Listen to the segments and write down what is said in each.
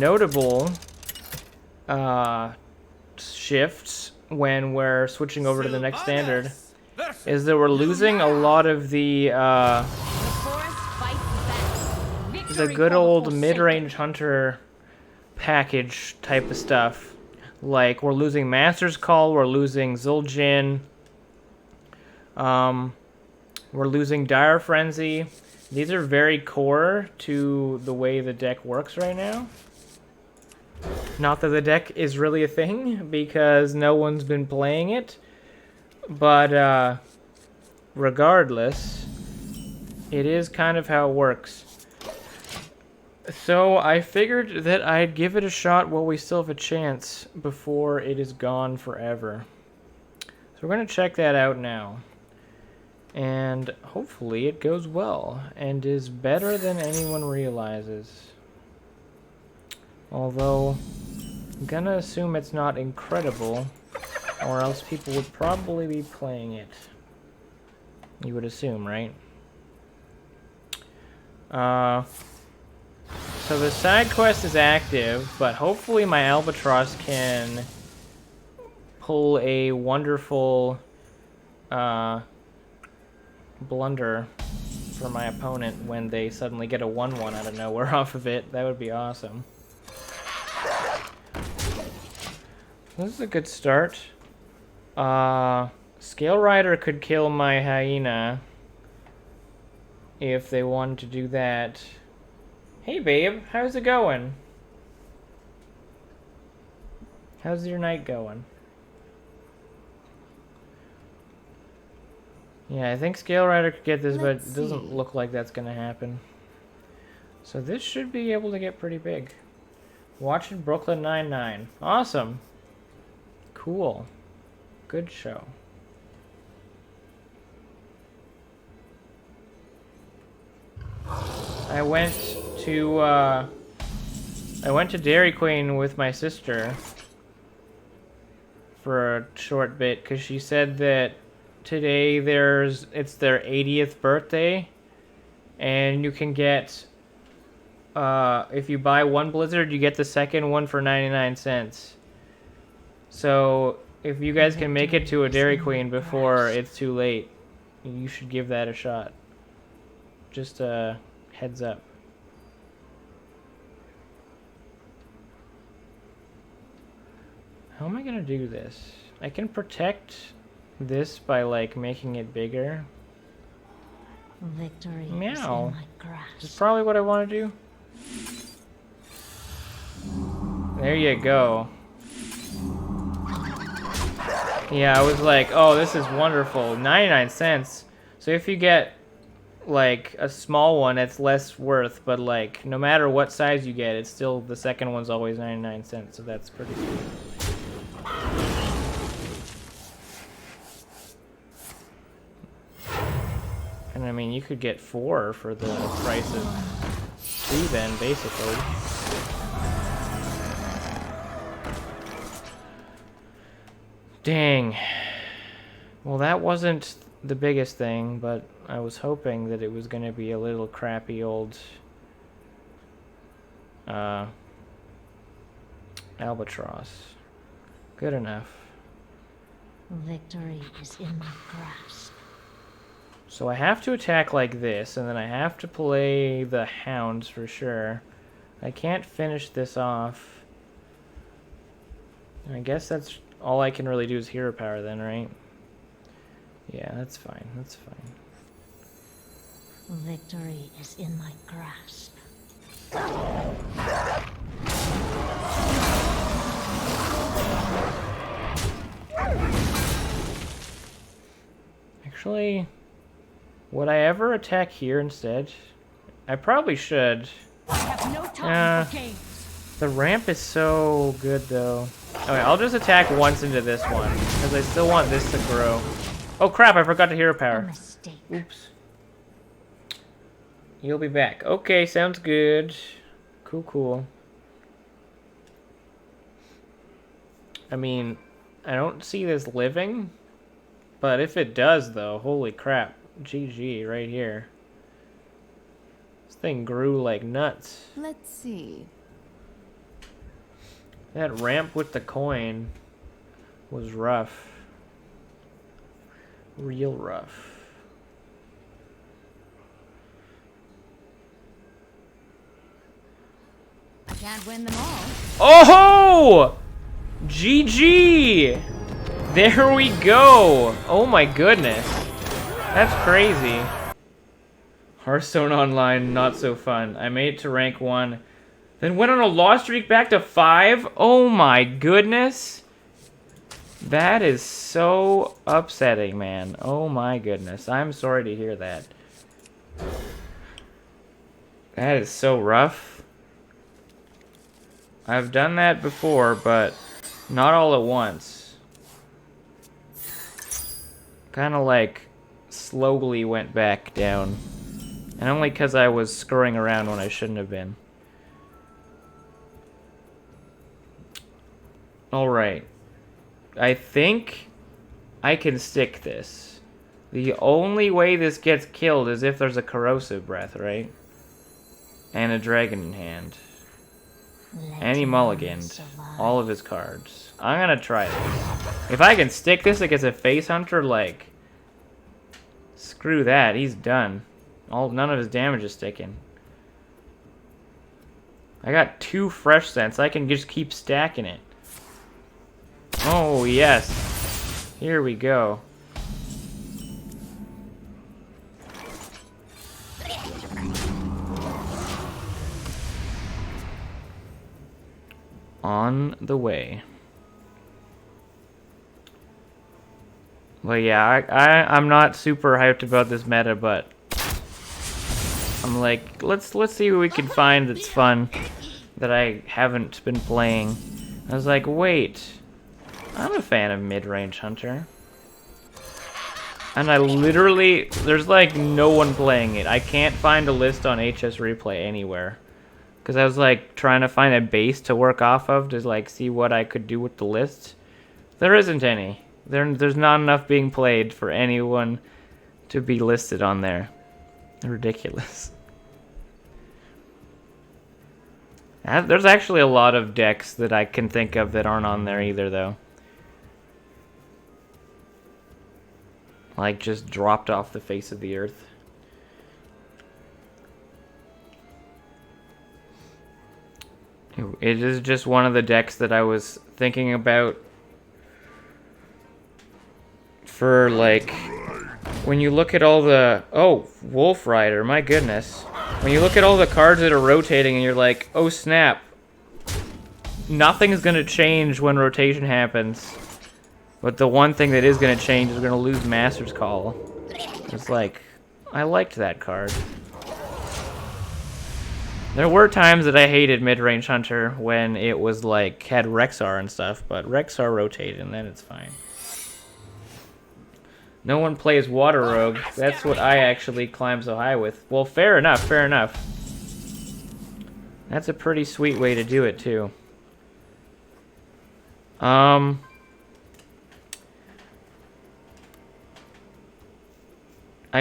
notable shifts when we're switching over to the next standard is that we're losing a lot of the good old mid-range hunter package type of stuff. Like, we're losing Master's Call, we're losing Zul'jin, we're losing Dire Frenzy. These are very core to the way the deck works right now. Not that the deck is really a thing, because no one's been playing it. But, regardless, it is kind of how it works. So I figured that I'd give it a shot while we still have a chance before it is gone forever. So we're going to check that out now. And hopefully it goes well and is better than anyone realizes. Although, I'm going to assume it's not incredible, or else people would probably be playing it. You would assume, right? So the side quest is active, but hopefully my Albatross can pull a wonderful blunder for my opponent when they suddenly get a 1-1 out of nowhere off of it. That would be awesome. This is a good start. Scale Rider could kill my Hyena if they wanted to do that. Hey babe, how's it going? How's your night going? Yeah, I think Scale Rider could get this, but it doesn't look like that's gonna happen. So this should be able to get pretty big. Watching Brooklyn Nine-Nine. Awesome. Cool. Good show. I went to Dairy Queen with my sister for a short bit because she said that today it's their 80th birthday, and you can get if you buy one Blizzard, you get the second one for 99 cents. So if you guys can make it to a Dairy Queen before it's too late, you should give that a shot. Just a heads up. How am I gonna do this? I can protect this by like making it bigger. Victory Meow. is in my grasp. This is probably what I want to do. There you go. Yeah, I was like, oh, this is wonderful. 99 cents. So if you get like a small one, it's less worth, but like no matter what size you get, it's still, the second one's always 99 cents, so that's pretty sweet. And I mean, you could get 4 for the price of 2 then, basically. Dang. Well, that wasn't the biggest thing, but I was hoping that it was going to be a little crappy old Albatross. Good enough. Victory is in my grasp. So I have to attack like this, and then I have to play the Hounds for sure. I can't finish this off. I guess that's all I can really do is hero power then, right? Yeah, that's fine. That's fine. Victory is in my grasp. Actually, would I ever attack here instead? I probably should. I have no time for games. The ramp is so good though. Okay, I'll just attack once into this one, because I still want this to grow. Oh crap, I forgot to hero A power. mistake. Oops. You'll be back. Okay, sounds good. Cool, cool. I mean, I don't see this living, but if it does though, holy crap. GG right here. This thing grew like nuts. Let's see. That ramp with the coin was rough. Real rough. I can't win them all. Oh! GG! There we go! Oh my goodness. That's crazy. Hearthstone Online, not so fun. I made it to rank 1. Then went on a loss streak back to 5? Oh my goodness. That is so upsetting, man. Oh my goodness. I'm sorry to hear that. That is so rough. I've done that before, but not all at once. Kind of like slowly went back down. And only because I was screwing around when I shouldn't have been. Alright. I think I can stick this. The only way this gets killed is if there's a corrosive breath, right? And a dragon in hand. And he mulliganed all of his cards. I'm gonna try this. If I can stick this against a face hunter, like... Screw that, he's done. None of his damage is sticking. I got 2 fresh scents. I can just keep stacking it. Oh, yes. Here we go. On the way. Well, yeah, I'm not super hyped about this meta, but I'm like, let's see what we can find that's fun that I haven't been playing. I was like, wait, I'm a fan of Midrange Hunter. And I literally, there's like no one playing it. I can't find a list on HS Replay anywhere. Because I was like trying to find a base to work off of to like see what I could do with the list. There isn't any. There's not enough being played for anyone to be listed on there. Ridiculous. There's actually a lot of decks that I can think of that aren't on there either, though. Like, just dropped off the face of the earth. It is just one of the decks that I was thinking about for, like, when you look at all the... Oh, Wolf Rider, my goodness. When you look at all the cards that are rotating and you're like, oh snap. Nothing's gonna change when rotation happens. But the one thing that is gonna change is we're gonna lose Master's Call. It's like, I liked that card. There were times that I hated Midrange Hunter when it was like, had Rexar and stuff, but Rexar rotated and then it's fine. No one plays Water Rogue. That's what I actually climb so high with. Well, fair enough, fair enough. That's a pretty sweet way to do it, too. I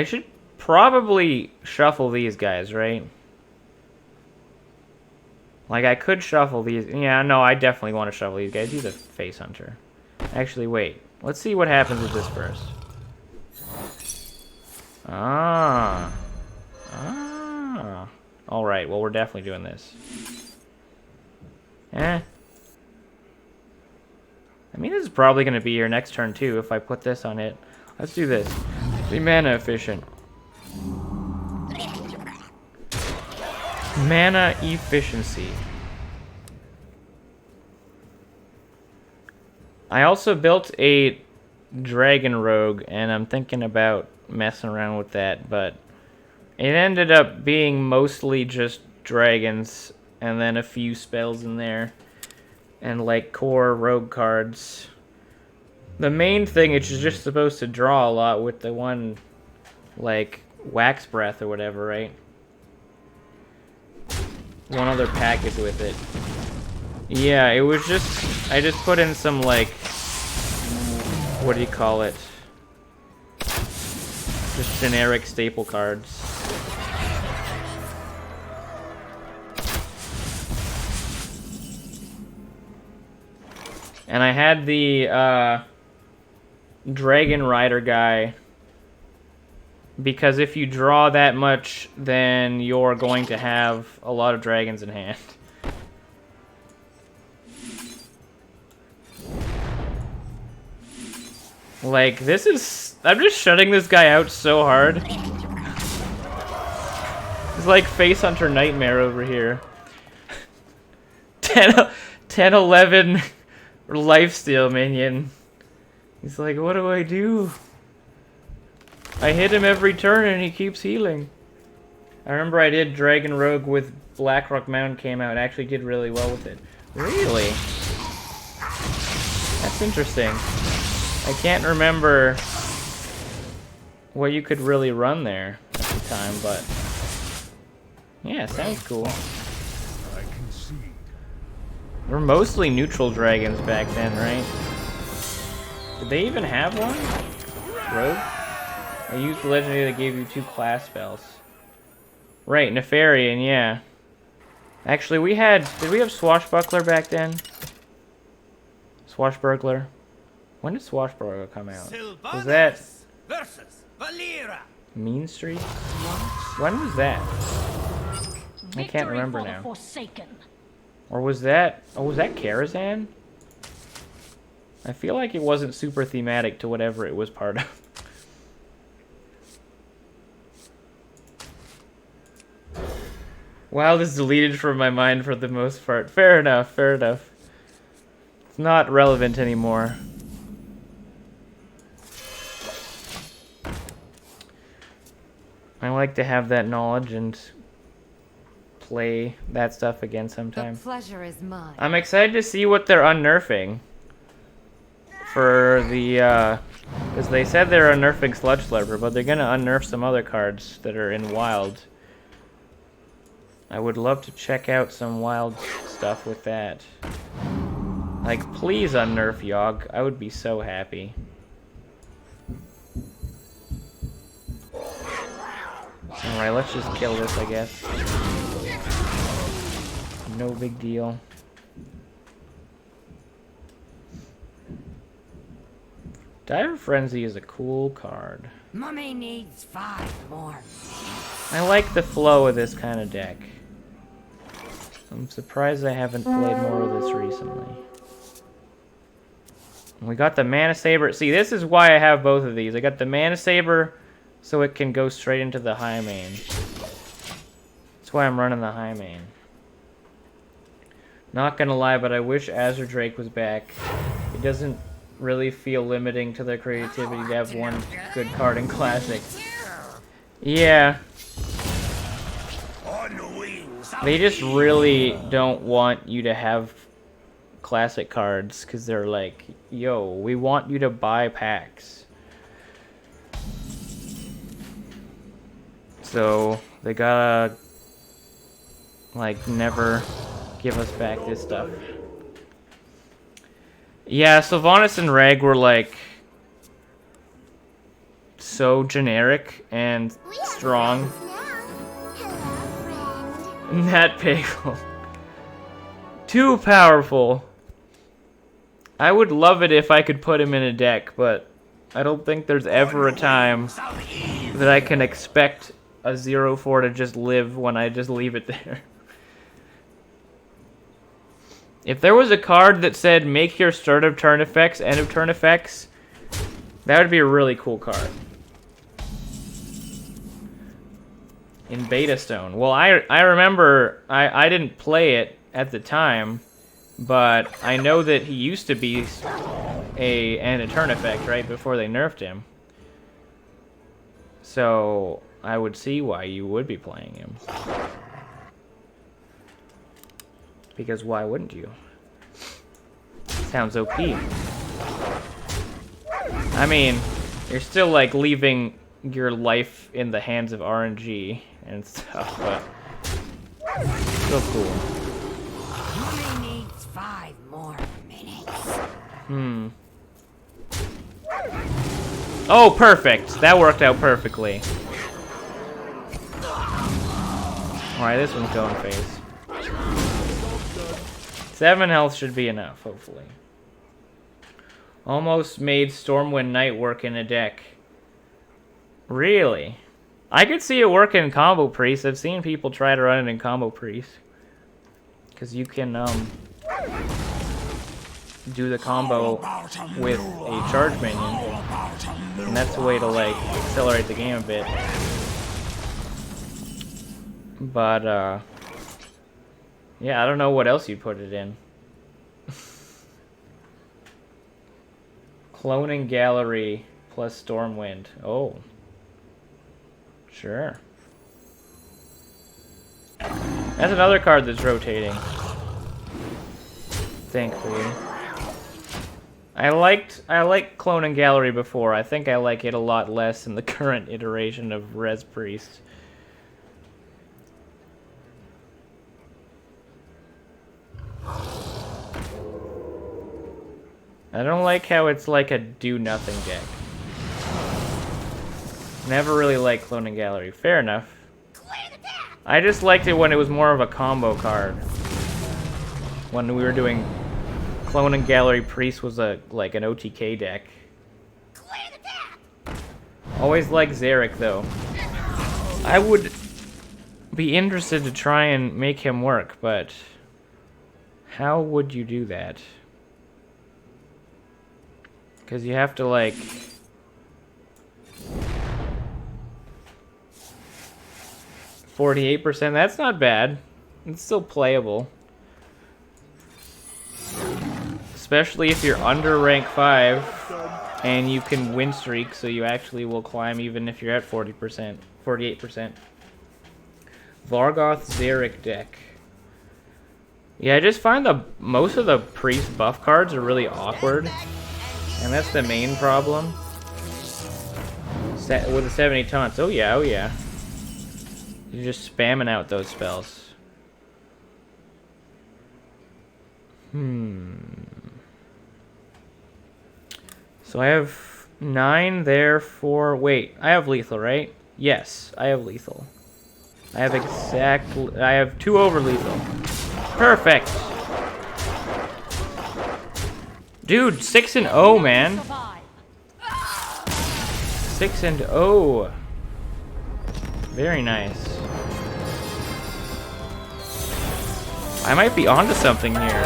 should probably shuffle these guys, right? Like, I could shuffle these. Yeah, no, I definitely want to shuffle these guys. He's a face hunter. Actually, wait. Let's see what happens with this first. Ah. Alright, well, we're definitely doing this. I mean, this is probably going to be your next turn, too, if I put this on it. Let's do this. Be mana efficient. Mana efficiency. I also built a Dragon Rogue, and I'm thinking about messing around with that, but it ended up being mostly just dragons, and then a few spells in there, and like core rogue cards. The main thing is you're just supposed to draw a lot with the one, like, Wax Breath or whatever, right? One other package with it. Yeah, it was just... I just put in some, like... What do you call it? Just generic staple cards. And I had the Dragon Rider guy, because if you draw that much, then you're going to have a lot of dragons in hand. Like, this is... I'm just shutting this guy out so hard. It's like Face Hunter Nightmare over here. 10, 11 lifesteal minion. He's like, what do I do? I hit him every turn and he keeps healing. I remember I did Dragon Rogue with Blackrock Mountain came out. I actually did really well with it. Really? That's interesting. I can't remember what you could really run there at the time, but yeah, sounds cool. We're mostly neutral dragons back then, right? Did they even have one? Rogue? I used the legendary that gave you 2 class spells. Right, Nefarian, yeah. Actually, we had... Did we have Swashbuckler back then? Swashbuckler? When did Swashbuckler come out? Was that... Mean Street? When was that? I can't remember now. Or was that... Oh, was that Karazhan? I feel like it wasn't super thematic to whatever it was part of. WoW is deleted from my mind for the most part. Fair enough, fair enough. It's not relevant anymore. I like to have that knowledge and play that stuff again sometime. The pleasure is mine. I'm excited to see what they're unnerfing for the, because they said they're unnerfing Sludge Slurper, but they're gonna unnerf some other cards that are in Wild. I would love to check out some Wild stuff with that. Like, please unnerf Yogg. I would be so happy. Alright, let's just kill this, I guess. No big deal. Diver Frenzy is a cool card. Mummy needs 5 more. I like the flow of this kind of deck. I'm surprised I haven't played more of this recently. We got the Mana Saber. See, this is why I have both of these. I got the Mana Saber so it can go straight into the high main. That's why I'm running the high main. Not gonna lie, but I wish Azure Drake was back. It doesn't really feel limiting to their creativity to have one good card in Classic. Yeah. They just really don't want you to have Classic cards because they're like, yo, we want you to buy packs. So they gotta like never give us back this stuff. Yeah, Sylvanas and Reg were like so generic and strong. Nat Pagel. Too powerful. I would love it if I could put him in a deck, but I don't think there's ever a time that I can expect a 0/4 to just live when I just leave it there. If there was a card that said make your start of turn effects, end of turn effects, that would be a really cool card. In Beta Stone. Well, I remember I didn't play it at the time, but I know that he used to be an turn effect right before they nerfed him. So I would see why you would be playing him. Because why wouldn't you? Sounds OP. I mean, you're still like leaving your life in the hands of RNG and stuff, but still cool. Mummy needs 5 more minutes. Oh, perfect. That worked out perfectly. Alright, this one's going face. 7 health should be enough, hopefully. Almost made Stormwind Knight work in a deck. Really? I could see it work in Combo Priest. I've seen people try to run it in Combo Priest. Because you can do the combo with a charge minion. And that's a way to like accelerate the game a bit. But yeah, I don't know what else you'd put it in. Cloning Gallery plus Stormwind. Oh. Sure. That's another card that's rotating. Thankfully. I liked Cloning Gallery before. I think I like it a lot less in the current iteration of Res Priest. I don't like how it's like a do-nothing deck. Never really liked Cloning Gallery. Fair enough. I just liked it when it was more of a combo card. When we were doing Cloning Gallery Priest was like an OTK deck. Always liked Zarek though. I would be interested to try and make him work, but how would you do that? Because you have to like 48%, that's not bad. It's still playable. Especially if you're under rank 5 and you can win streak, so you actually will climb even if you're at 40%, 48%. Vargoth Zarek deck. Yeah, I just find most of the priest buff cards are really awkward. And that's the main problem. With the 70 taunts. Oh yeah, oh yeah. You're just spamming out those spells. So I have 9 there for... Wait, I have lethal, right? Yes, I have lethal. I have 2 over lethal. Perfect! Dude, 6-0, man. 6-0. Very nice. I might be onto something here.